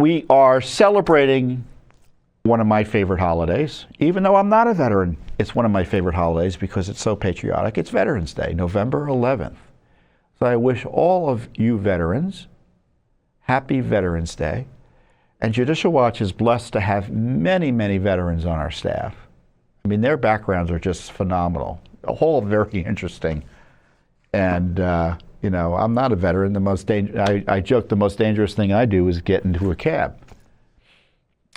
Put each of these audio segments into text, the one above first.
we are celebrating one of my favorite holidays. Even though I'm not a veteran, it's one of my favorite holidays because it's so patriotic. It's Veterans Day, November 11th. So I wish all of you veterans happy Veterans Day. And Judicial Watch is blessed to have many, many veterans on our staff. I mean, their backgrounds are just phenomenal. All very interesting. And, you know, I'm not a veteran. I joke the most dangerous thing I do is get into a cab.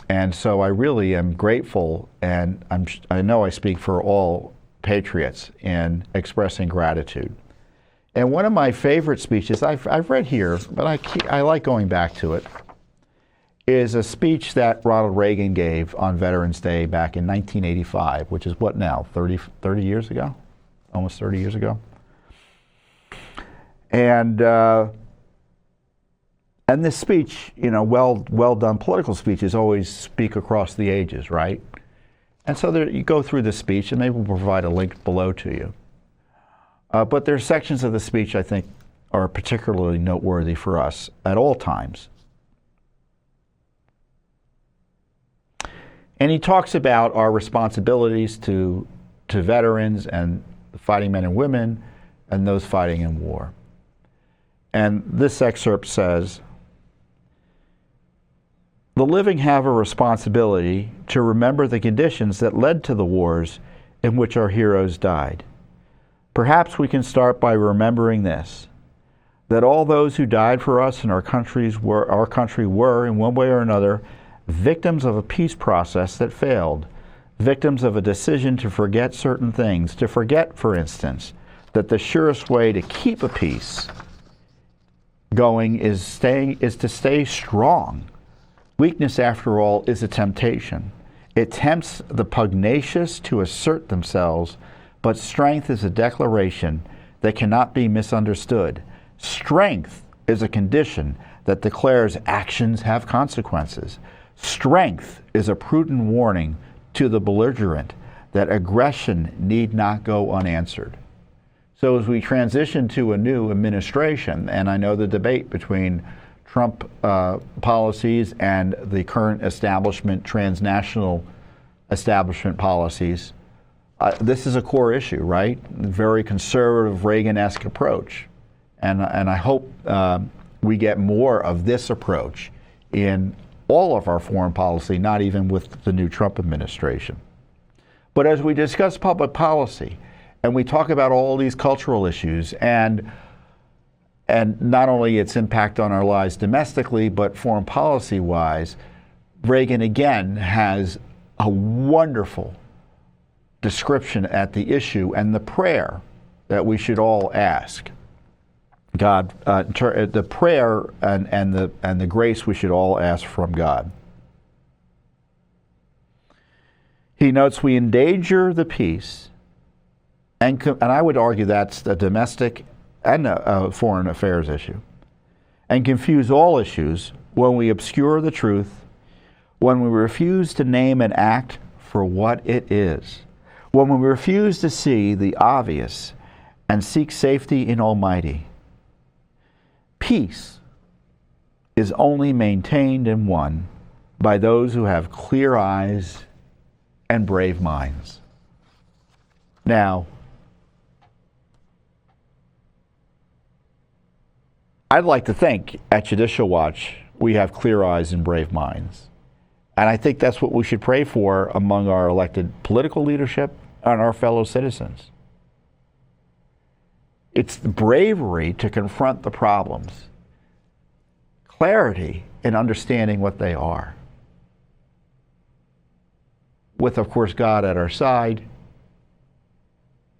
And so I really am grateful, and I know I speak for all patriots in expressing gratitude. And one of my favorite speeches I've read here, but I like going back to it, is a speech that Ronald Reagan gave on Veterans Day back in 1985, which is what now, 30 years ago? Almost 30 years ago. And this speech, you know, well done political speeches always speak across the ages, right? And so you go through the speech, and maybe we'll provide a link below to you. But there are sections of the speech I think are particularly noteworthy for us at all times. And he talks about our responsibilities to veterans and the fighting men and women and those fighting in war. And this excerpt says, "The living have a responsibility to remember the conditions that led to the wars in which our heroes died. Perhaps we can start by remembering this, that all those who died for us in our country were, in one way or another, victims of a peace process that failed, victims of a decision to forget certain things, to forget, for instance, that the surest way to keep a peace going is to stay strong. Weakness, after all, is a temptation. It tempts the pugnacious to assert themselves, but strength is a declaration that cannot be misunderstood. Strength is a condition that declares actions have consequences. Strength is a prudent warning to the belligerent that aggression need not go unanswered." So as we transition to a new administration, and I know the debate between Trump policies and the current establishment, transnational establishment policies, this is a core issue, right? Very conservative Reagan-esque approach. And I hope we get more of this approach in all of our foreign policy, not even with the new Trump administration. But as we discuss public policy and we talk about all these cultural issues and not only its impact on our lives domestically, but foreign policy-wise, Reagan again has a wonderful description at the issue and the prayer that we should all ask. God, the prayer and the grace we should all ask from God. He notes we endanger the peace, and I would argue that's the domestic and a foreign affairs issue, and confuse all issues when we obscure the truth, when we refuse to name an act for what it is, when we refuse to see the obvious and seek safety in Almighty. Peace is only maintained and won by those who have clear eyes and brave minds. Now, I'd like to think at Judicial Watch we have clear eyes and brave minds. And I think that's what we should pray for among our elected political leadership and our fellow citizens. It's the bravery to confront the problems, clarity in understanding what they are, with, of course, God at our side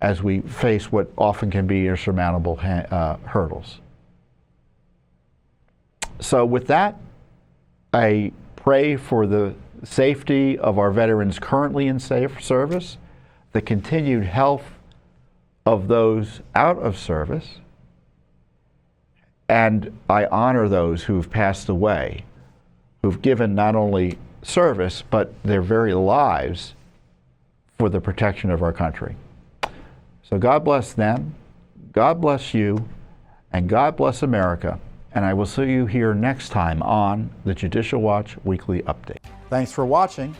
as we face what often can be insurmountable hurdles. So with that, I pray for the safety of our veterans currently in safe service, the continued health of those out of service, and I honor those who've passed away, who've given not only service, but their very lives for the protection of our country. So God bless them, God bless you, and God bless America, and I will see you here next time on the Judicial Watch Weekly Update. Thanks for watching.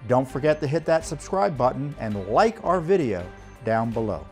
Don't forget to hit that subscribe button and like our video down below.